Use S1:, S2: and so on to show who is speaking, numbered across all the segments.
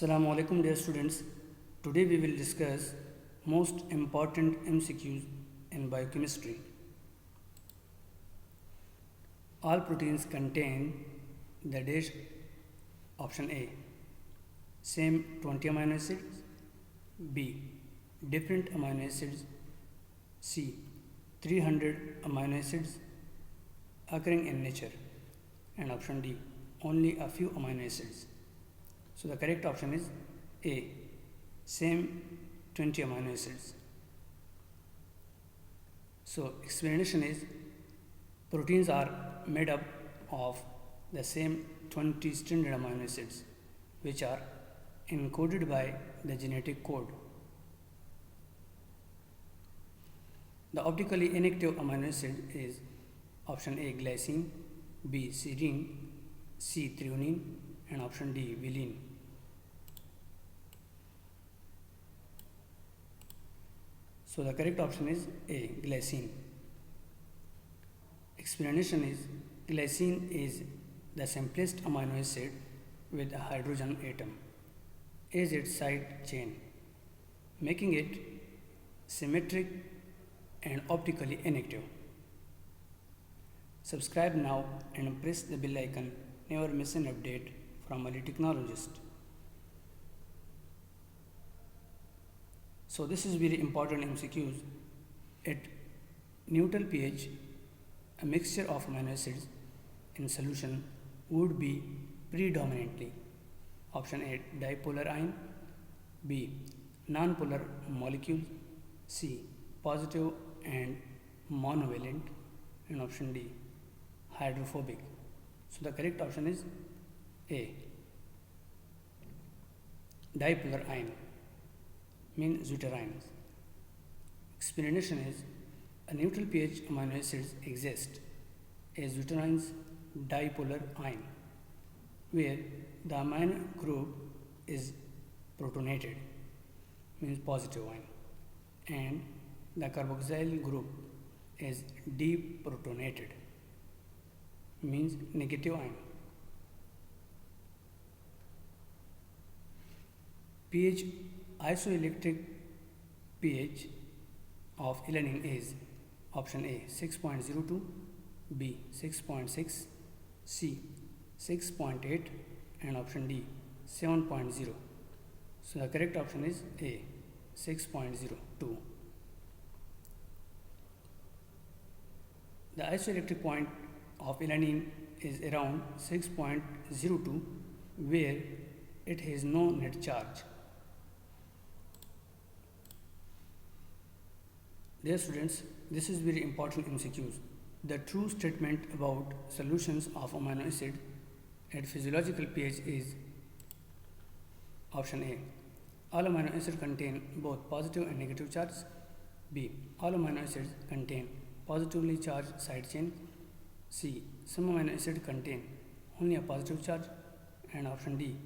S1: Assalamu alaikum dear students. Today we will discuss most important MCQs in biochemistry. All proteins contain the dash option A. Same 20 amino acids. B. Different amino acids. C. 300 amino acids occurring in nature. And option D. Only a few amino acids. So the correct option is A. Same 20 amino acids. So explanation is proteins are made up of the same 20 standard amino acids which are encoded by the genetic code. The optically inactive amino acid is option A glycine, B serine, C threonine and option D valine. So the correct option is A glycine. Explanation is glycine is the simplest amino acid with a hydrogen atom as its side chain, making it symmetric and optically inactive. Subscribe now and press the bell icon. Never miss an update from a technologist. So this is very important MCQs. At neutral pH, a mixture of amino acids in solution would be predominantly option A dipolar ion, B nonpolar molecules, C positive and monovalent and option D hydrophobic. So the correct option is A dipolar ion means deuterions. Explanation is a neutral pH amino acids exist as deuterions dipolar ion where the amino group is protonated means positive ion and the carboxyl group is deprotonated means negative ion. pH isoelectric pH of alanine is option A 6.02, B 6.6, C 6.8 and option D 7.0. So the correct option is A 6.02. The isoelectric point of alanine is around 6.02 where it has no net charge. Dear students, this is very important MCQs. The true statement about solutions of amino acid at physiological pH is option A. All amino acids contain both positive and negative charges. B. All amino acids contain positively charged side chain. C. Some amino acids contain only a positive charge. And option D.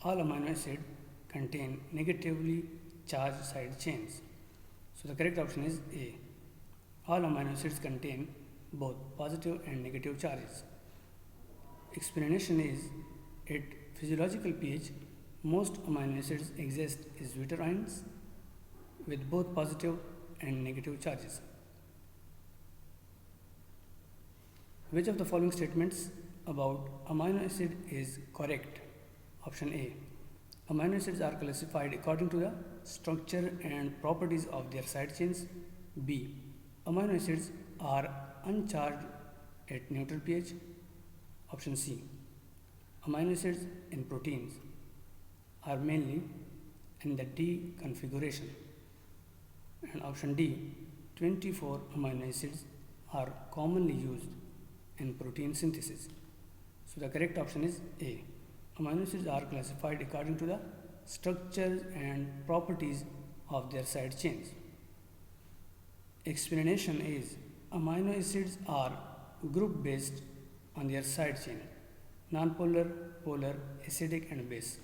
S1: All amino acids contain negatively charged side chains. So the correct option is A. All amino acids contain both positive and negative charges. Explanation is at physiological pH, most amino acids exist as deuterions with both positive and negative charges. Which of the following statements about amino acid is correct? Option A. Amino acids are classified according to the structure and properties of their side chains. B. Amino acids are uncharged at neutral pH. Option C. Amino acids in proteins are mainly in the D configuration. And option D. 24 amino acids are commonly used in protein synthesis. So the correct option is A. Amino acids are classified according to the structures and properties of their side chains. Explanation is amino acids are group based on their side chain, nonpolar, polar, acidic and base.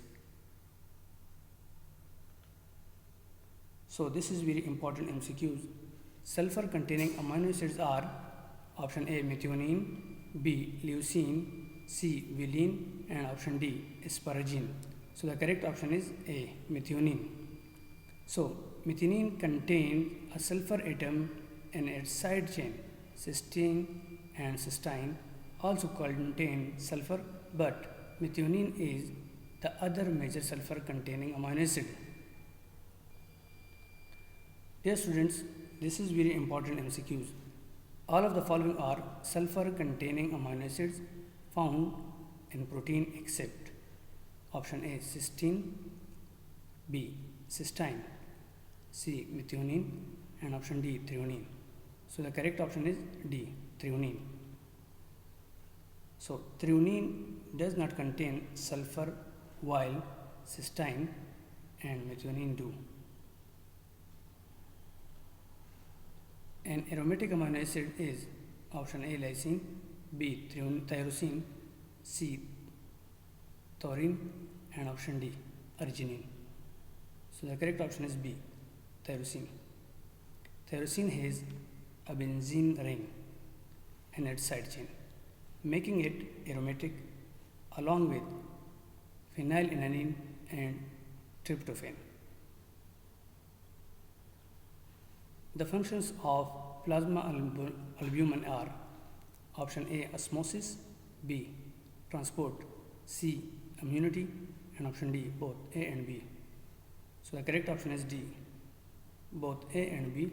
S1: So this is very important MCQs. Sulfur containing amino acids are option A methionine, B leucine, C valine and option D asparagine. So the correct option is A, methionine. So methionine contains a sulfur atom in its side chain. Cysteine and cysteine also contain sulfur, but methionine is the other major sulfur containing amino acid. Dear students, this is very important MCQs. All of the following are sulfur containing amino acids found in protein except option A, cysteine, B, cysteine, C, methionine, and option D, threonine. So the correct option is D, threonine. So threonine does not contain sulfur while cysteine and methionine do. An aromatic amino acid is option A, lysine, B, tyrosine, C, taurine, and option D, arginine. So the correct option is B, tyrosine. Tyrosine has a benzene ring in its side chain, making it aromatic along with phenylalanine and tryptophan. The functions of plasma albumin are option A, osmosis, B, transport, C, immunity, and option D, both A and B. So the correct option is D, both A and B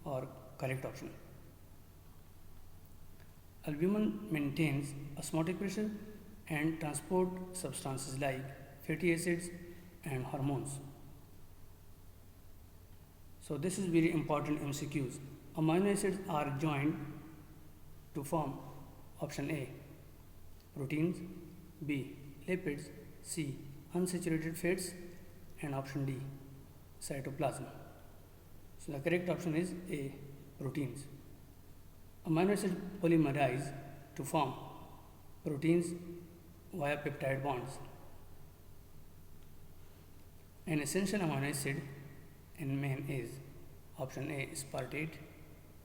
S1: are correct option. Albumin maintains osmotic pressure and transport substances like fatty acids and hormones. So this is very important MCQs. Amino acids are joined to form option A, proteins, B, lipids, C, unsaturated fats, and option D, cytoplasm. So the correct option is A, proteins. Amino acids polymerize to form proteins via peptide bonds. An essential amino acid in man is option A, aspartate,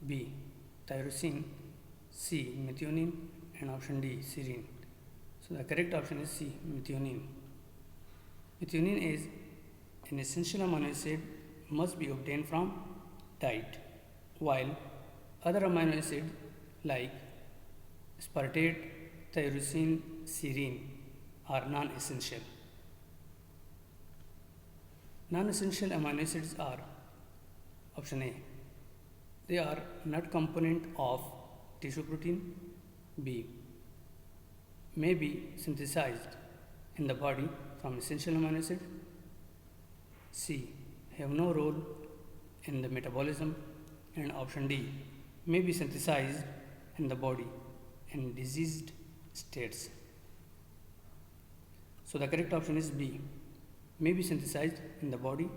S1: B, tyrosine, C, methionine, and option D, serine. So the correct option is C, methionine. Methionine is an essential amino acid must be obtained from diet, while other amino acids like aspartate, tyrosine, serine are non-essential. Non-essential amino acids are option A, they are not component of tissue protein. B, may be synthesized in the body from essential amino acid. C, have no role in the metabolism. And option D, may be synthesized in the body in diseased states. So the correct option is B, may be synthesized in the body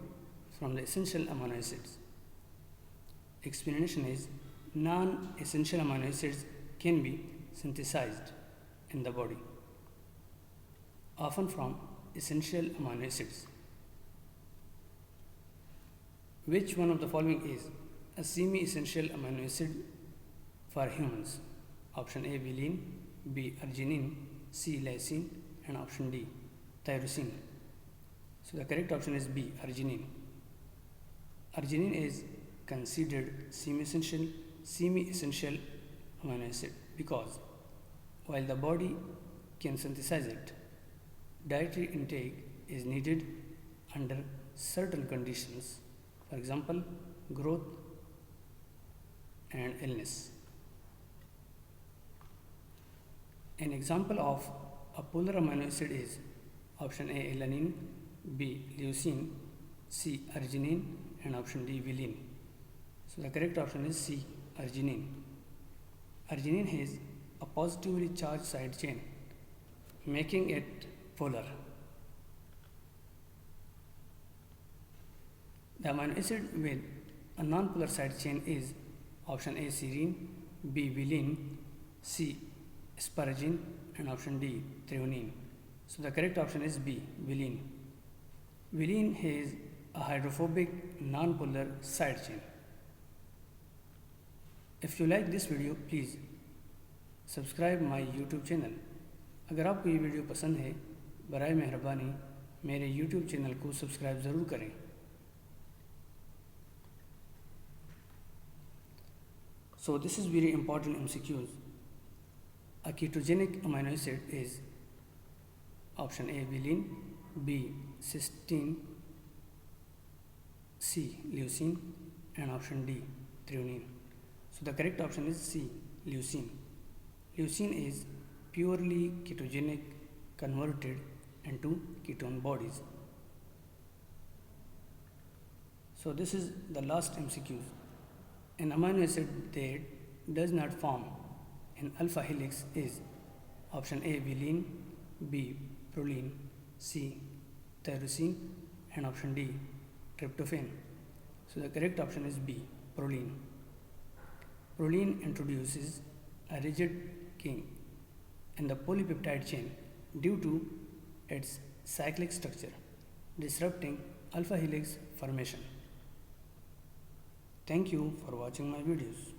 S1: from the essential amino acids. Explanation is non-essential amino acids can be synthesized in the body, often from essential amino acids. Which one of the following is a semi-essential amino acid for humans? Option A, valine, B, arginine, C, lysine, and option D, tyrosine. So the correct option is B, arginine. Arginine is considered semi-essential amino acid because while the body can synthesize it, dietary intake is needed under certain conditions, for example, growth and illness. An example of a polar amino acid is option A, alanine, B, leucine, C, arginine, and option D, valine. So the correct option is C, arginine. Arginine has a positively charged side chain, making it polar. The amino acid with a non-polar side chain is option A, serine, B, valine, C, asparagine, and option D, threonine. So the correct option is B, valine. Valine has a hydrophobic non-polar side chain. If you like this video, please subscribe my YouTube channel. अगर आपको ये video पसंद है, बराए मेहरबानी मेरे YouTube channel को subscribe ज़रूर करें। So this is very important MCQs. A ketogenic amino acid is option A valine, B cysteine, C leucine, and option D threonine. So the correct option is C leucine. Leucine is purely ketogenic converted into ketone bodies. So this is the last MCQs. An amino acid that does not form an alpha helix is option A valine, B proline, C tyrosine, and option D tryptophan. So the correct option is B proline. Proline introduces a rigid kink in the polypeptide chain due to its cyclic structure, disrupting alpha helix formation. Thank you for watching my videos.